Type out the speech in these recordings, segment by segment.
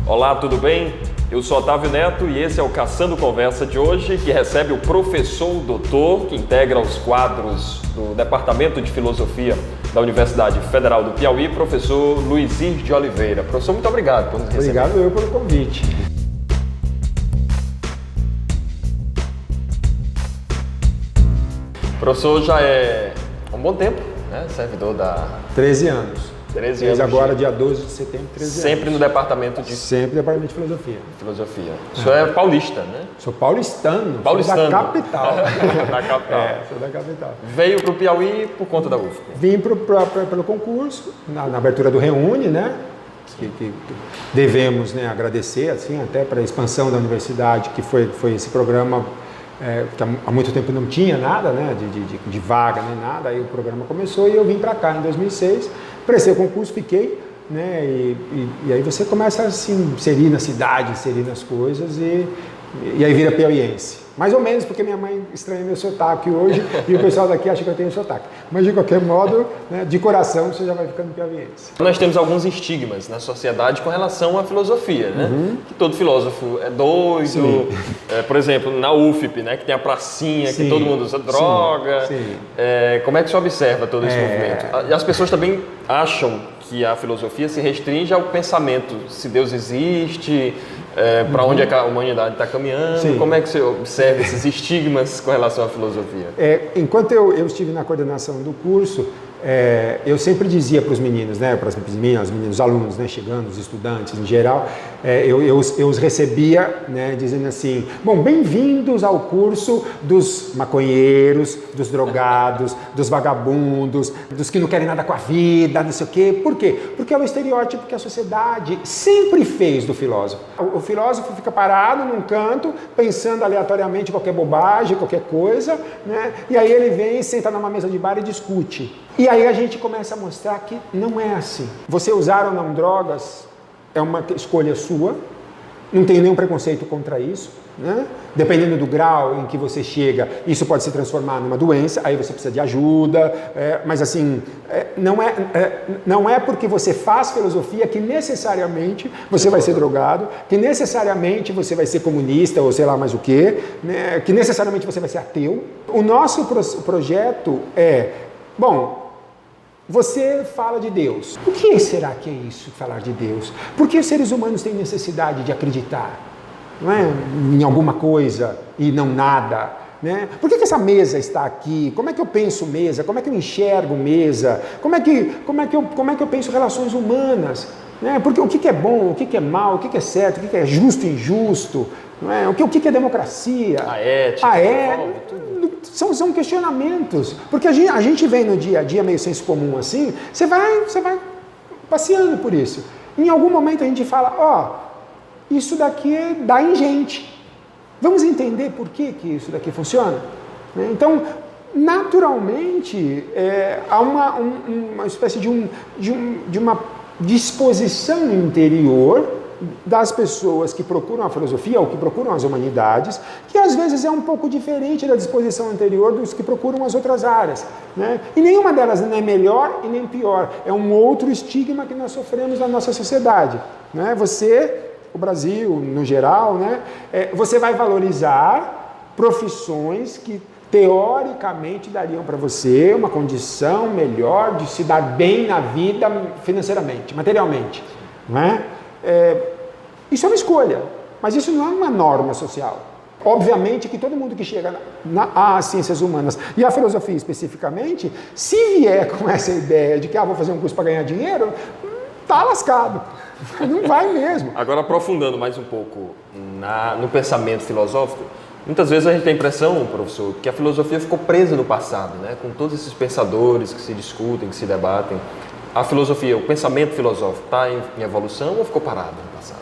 Olá, tudo bem? Eu sou Otávio Neto e esse é o Caçando Conversa de hoje, que recebe o professor doutor, que integra os quadros do Departamento de Filosofia da Universidade Federal do Piauí, professor Luizir de Oliveira. Professor, muito obrigado por nos receber. Obrigado eu pelo convite. O professor já é há um bom tempo, né? Servidor da... 13 anos. 13 Desde anos. agora, dia 12 de setembro, 13 anos. Sempre no Departamento de Sempre no Departamento de Filosofia. Filosofia. O senhor é paulista, né? Sou paulistano. Paulistano. Sou da capital. Da capital. Sou da capital. Veio para o Piauí por conta da UFP. Vim pelo concurso, na abertura do Reúne, né? Que devemos, né, agradecer, assim, até para a expansão da universidade, que foi esse programa que há muito tempo não tinha nada, né, de vaga nem nada. Aí o programa começou e eu vim para cá em 2006, prestei o concurso, fiquei, né, e aí você começa a se inserir na cidade, inserir nas coisas e aí vira piauiense. Mais ou menos, porque minha mãe estranha meu sotaque hoje e o pessoal daqui acha que eu tenho sotaque. Mas, de qualquer modo, né, de coração, você já vai ficando piauiense. Nós temos alguns estigmas na sociedade com relação à filosofia, né? Que todo filósofo é doido. Por exemplo, na UFP, né, que tem a pracinha, que todo mundo usa droga. Como é que você observa todo esse movimento? E as pessoas também acham que a filosofia se restringe ao pensamento, se Deus existe, para onde a humanidade está caminhando. Como é que você observa esses estigmas com relação à filosofia? Enquanto eu estive na coordenação do curso, eu sempre dizia para os meninos, né, para as meninas, os meninos, alunos, né, chegando, os estudantes em geral, eu os recebia, né, dizendo assim: bom, bem-vindos ao curso dos maconheiros, dos drogados, dos vagabundos, dos que não querem nada com a vida, não sei o quê. Por quê? Porque é o estereótipo que a sociedade sempre fez do filósofo. O filósofo fica parado num canto, pensando aleatoriamente qualquer bobagem, qualquer coisa, né, e aí ele vem, senta numa mesa de bar e discute. E aí a gente começa a mostrar que não é assim. Você usar ou não drogas é uma escolha sua, não tenho nenhum preconceito contra isso, né? Dependendo do grau em que você chega, isso pode se transformar numa doença, aí você precisa de ajuda, mas assim, não é porque você faz filosofia que necessariamente você vai ser drogado, que necessariamente você vai ser comunista ou sei lá mais o quê, né? Que necessariamente você vai ser ateu. O nosso projeto bom, você fala de Deus. O que será que é isso, falar de Deus? Por que os seres humanos têm necessidade de acreditar, não é, em alguma coisa e não nada? Né? Por que essa mesa está aqui? Como é que eu penso mesa? Como é que eu enxergo mesa? Como é que eu penso relações humanas? Né? Porque o que é bom, o que é mal, o que é certo, o que é justo e injusto? Não é? O que é democracia? A ética. São questionamentos, porque a gente vem no dia a dia meio senso comum assim, você vai passeando por isso. Em algum momento a gente fala, isso daqui dá em gente. Vamos entender por que isso daqui funciona? Então, naturalmente, há uma espécie de uma disposição interior das pessoas que procuram a filosofia ou que procuram as humanidades, que às vezes é um pouco diferente da disposição anterior dos que procuram as outras áreas, né? E nenhuma delas nem é melhor e nem pior, é um outro estigma que nós sofremos na nossa sociedade, né? O Brasil no geral, né? Você vai valorizar profissões que teoricamente dariam para você uma condição melhor de se dar bem na vida financeiramente, materialmente, não é? Isso é uma escolha, mas isso não é uma norma social. Obviamente que todo mundo que chega às ciências humanas e à filosofia especificamente, se vier com essa ideia de que vou fazer um curso para ganhar dinheiro, tá lascado. Não vai mesmo. Agora, aprofundando mais um pouco no pensamento filosófico, muitas vezes a gente tem a impressão, professor, que a filosofia ficou presa no passado, né? Com todos esses pensadores que se discutem, que se debatem. A filosofia, o pensamento filosófico está em evolução ou ficou parado no passado?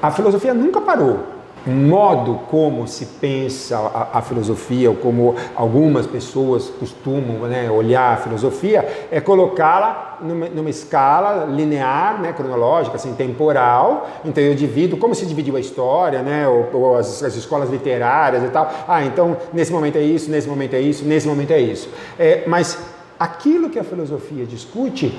A filosofia nunca parou. O modo como se pensa a filosofia, ou como algumas pessoas costumam, né, olhar a filosofia, é colocá-la numa escala linear, né, cronológica, assim, temporal. Então eu divido, como se dividiu a história, né, ou as escolas literárias e tal. Então nesse momento é isso, nesse momento é isso, nesse momento é isso. Mas aquilo que a filosofia discute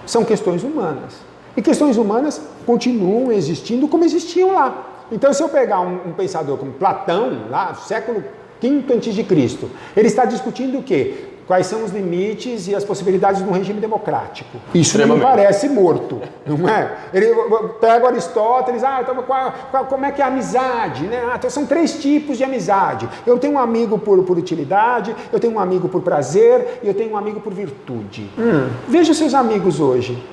são questões humanas. E questões humanas continuam existindo como existiam lá. Então, se eu pegar um pensador como Platão, lá, século V a.C., ele está discutindo o quê? Quais são os limites e as possibilidades de um regime democrático. Isso não parece morto, não é? Ele pega Aristóteles, então como é que é a amizade? Né? Então são 3 tipos de amizade. Eu tenho um amigo por utilidade, eu tenho um amigo por prazer e eu tenho um amigo por virtude. Veja os seus amigos hoje.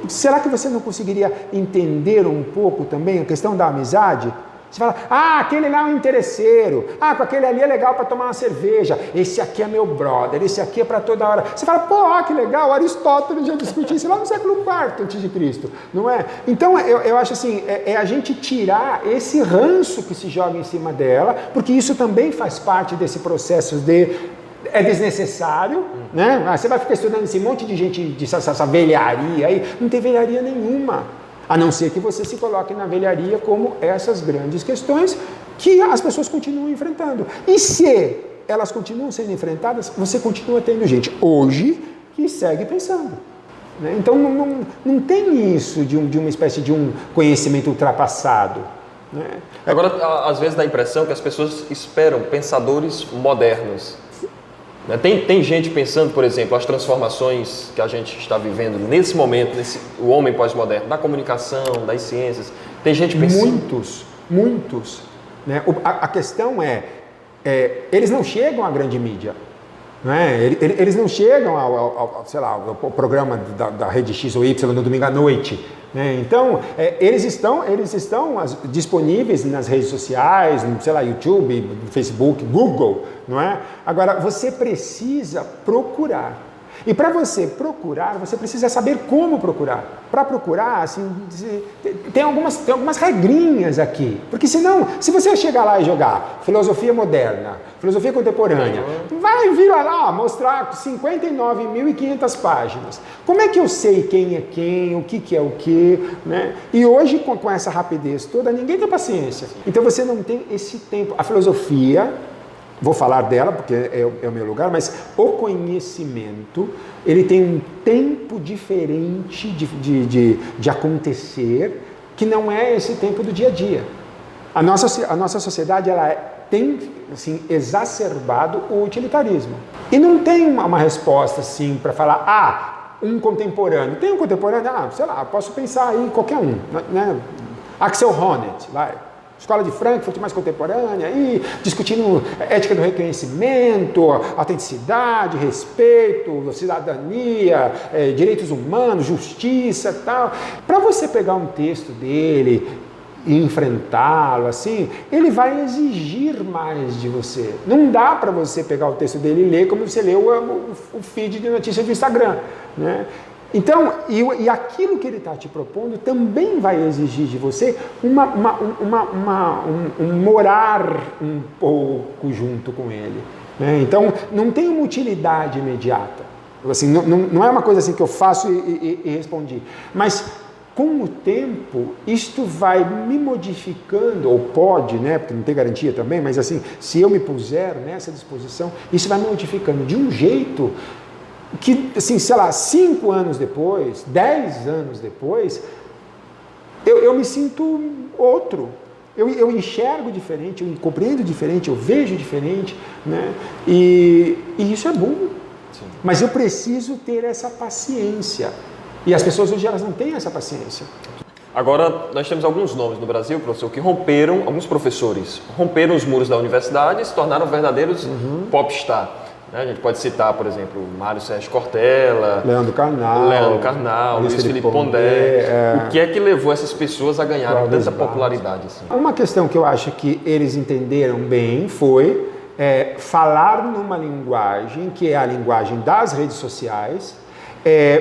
Será que você não conseguiria entender um pouco também a questão da amizade? Você fala, aquele lá é um interesseiro, com aquele ali é legal para tomar uma cerveja, esse aqui é meu brother, esse aqui é para toda hora. Você fala, que legal, Aristóteles já discutiu isso lá no século IV a.C., não é? Então, eu acho assim, é a gente tirar esse ranço que se joga em cima dela, porque isso também faz parte desse processo é desnecessário, né? Você vai ficar estudando esse monte de gente, essa velharia aí, não tem velharia nenhuma. A não ser que você se coloque na velharia como essas grandes questões que as pessoas continuam enfrentando. E se elas continuam sendo enfrentadas, você continua tendo gente hoje que segue pensando. Né? Então não tem isso de uma espécie de um conhecimento ultrapassado. Né? Agora, às vezes dá a impressão que as pessoas esperam pensadores modernos. Tem gente pensando, por exemplo, as transformações que a gente está vivendo nesse momento, o homem pós-moderno, da comunicação, das ciências. Tem gente pensando... Muitos. Né? A questão eles não chegam à grande mídia. Né? Eles não chegam ao programa da Rede X ou Y no domingo à noite. Né? Então, eles estão disponíveis nas redes sociais, no, YouTube, Facebook, Google, não é? Agora, você precisa procurar. E para você procurar, você precisa saber como procurar. Para procurar, assim, tem algumas regrinhas aqui. Porque senão, se você chegar lá e jogar filosofia moderna, filosofia contemporânea, vai vir lá mostrar 59.500 páginas. Como é que eu sei quem é quem, o que é o que? Né? E hoje, com essa rapidez toda, ninguém tem paciência. Então você não tem esse tempo. A filosofia... Vou falar dela porque é o meu lugar, mas o conhecimento, ele tem um tempo diferente de acontecer, que não é esse tempo do dia a dia. A nossa sociedade, ela tem, assim, exacerbado o utilitarismo. E não tem uma resposta, assim, para falar, um contemporâneo. Tem um contemporâneo, posso pensar aí em qualquer um, né? Axel Honneth, vai. Escola de Frankfurt mais contemporânea, e discutindo ética do reconhecimento, autenticidade, respeito, cidadania, direitos humanos, justiça e tal. Para você pegar um texto dele e enfrentá-lo, assim, ele vai exigir mais de você. Não dá para você pegar o texto dele e ler como você lê o feed de notícias do Instagram, né? Então, e aquilo que ele está te propondo também vai exigir de você um morar um pouco junto com ele. Né? Então, não tem uma utilidade imediata. Assim, não é uma coisa assim que eu faço e respondi. Mas, com o tempo, isto vai me modificando, ou pode, né? Porque não tem garantia também, mas assim, se eu me puser nessa disposição, isso vai me modificando de um jeito... que, assim, 5 anos depois, 10 anos depois, eu me sinto outro. Eu enxergo diferente, eu compreendo diferente, eu vejo diferente, né? E isso é bom. Sim. Mas eu preciso ter essa paciência. E as pessoas hoje, elas não têm essa paciência. Agora, nós temos alguns nomes no Brasil, professor, que alguns professores romperam os muros da universidade e se tornaram verdadeiros popstar. A gente pode citar, por exemplo, Mário Sérgio Cortella, Leandro Carnal, Luiz Felipe Pondé. O que é que levou essas pessoas a ganharem tanta popularidade? Assim? Uma questão que eu acho que eles entenderam bem foi falar numa linguagem que é a linguagem das redes sociais,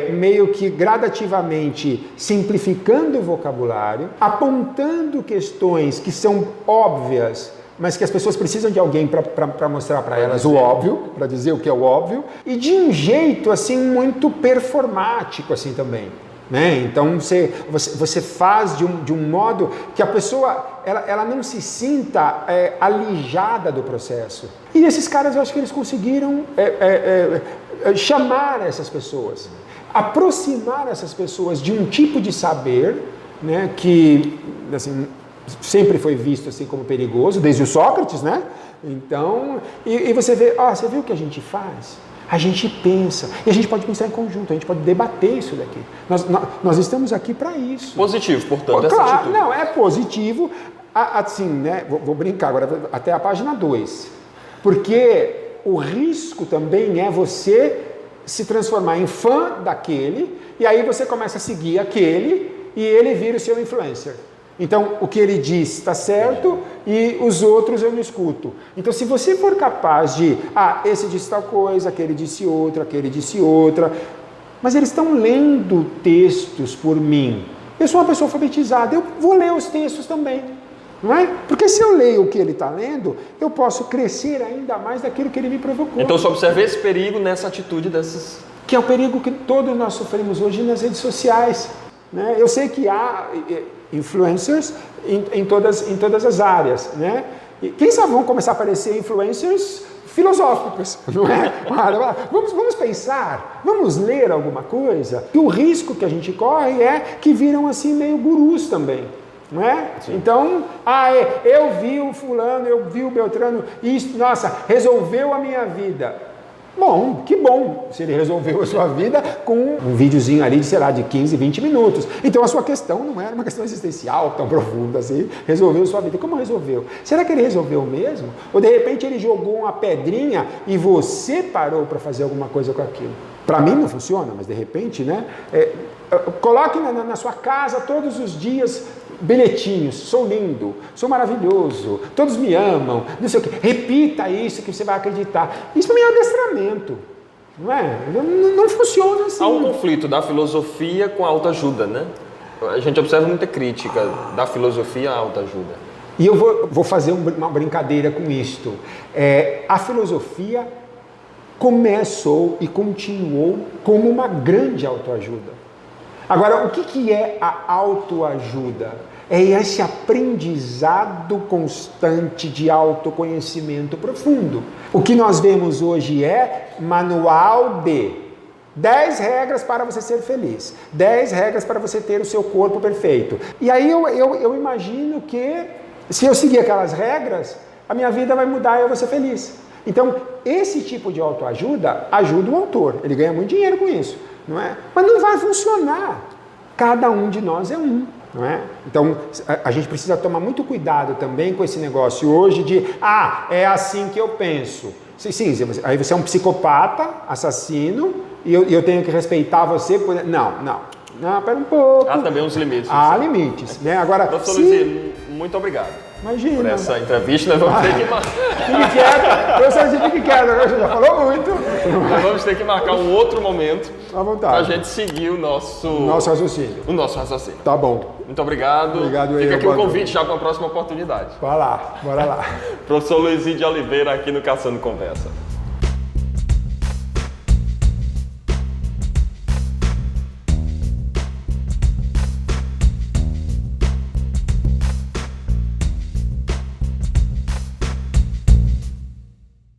meio que gradativamente simplificando o vocabulário, apontando questões que são óbvias, mas que as pessoas precisam de alguém para mostrar para elas o óbvio, para dizer o que é o óbvio, e de um jeito assim muito performático assim também. Né? Então você faz de um modo que a pessoa ela não se sinta alijada do processo. E esses caras, eu acho que eles conseguiram chamar essas pessoas. aproximar essas pessoas de um tipo de saber, né, que assim, sempre foi visto assim como perigoso, desde o Sócrates, né? Então, e você vê, você viu o que a gente faz? A gente pensa, e a gente pode pensar em conjunto, a gente pode debater isso daqui. Nós estamos aqui para isso. Positivo, portanto, claro, essa atitude. Não, é positivo, assim, né? Vou brincar agora, até a página 2. Porque o risco também é você se transformar em fã daquele, e aí você começa a seguir aquele, e ele vira o seu influencer. Então, o que ele diz está certo e os outros eu não escuto. Então, se você for capaz de, esse disse tal coisa, aquele disse outra, mas eles estão lendo textos por mim. Eu sou uma pessoa alfabetizada, eu vou ler os textos também. Não é? Porque se eu leio o que ele está lendo, eu posso crescer ainda mais daquilo que ele me provocou. Então, você observa esse perigo nessa atitude desses... Que é o perigo que todos nós sofremos hoje nas redes sociais. Né? Eu sei que há influencers em todas as áreas, né? E quem sabe vão começar a aparecer influencers filosóficos, não é? Vamos pensar, vamos ler alguma coisa. E o risco que a gente corre é que viram assim meio gurus também, não é? Sim. Então, eu vi o fulano, eu vi o Beltrano, isso, nossa, resolveu a minha vida. Bom, que bom se ele resolveu a sua vida com um videozinho ali de, sei lá, de 15, 20 minutos. Então a sua questão não era uma questão existencial tão profunda assim, resolveu a sua vida. Como resolveu? Será que ele resolveu mesmo? Ou de repente ele jogou uma pedrinha e você parou para fazer alguma coisa com aquilo? Para mim não funciona, mas de repente, né? Coloque na sua casa todos os dias bilhetinhos, sou lindo, sou maravilhoso, todos me amam, não sei o quê. Repita isso que você vai acreditar. Isso para mim é um adestramento, não é? Não funciona assim. Há um conflito da filosofia com a autoajuda, né? A gente observa muita crítica da filosofia à autoajuda. E eu vou fazer uma brincadeira com isto. A filosofia começou e continuou como uma grande autoajuda. Agora, o que é a autoajuda? É esse aprendizado constante de autoconhecimento profundo. O que nós vemos hoje é manual de 10 regras para você ser feliz, 10 regras para você ter o seu corpo perfeito. E aí eu imagino que, se eu seguir aquelas regras, a minha vida vai mudar e eu vou ser feliz. Então, esse tipo de autoajuda ajuda o autor, ele ganha muito dinheiro com isso. Não é? Mas não vai funcionar. Cada um de nós é um, não é? Então, a gente precisa tomar muito cuidado também com esse negócio hoje de, é assim que eu penso. Sim, aí você é um psicopata, assassino, e eu tenho que respeitar você por... Não, pera um pouco. Há também uns limites. Há limites, né? Agora, professor Luizinho, muito obrigado. Imagina. Por essa entrevista, nós vamos ter que marcar. Fique quieto, professor, fique quieto, agora você já falou muito. Nós vamos ter que marcar um outro momento para a gente seguir o nosso raciocínio. O nosso raciocínio. Tá bom. Muito obrigado. Fica aqui o convite já para a próxima oportunidade. Vai lá, bora lá. Professor Luizinho de Oliveira aqui no Caçando Conversa.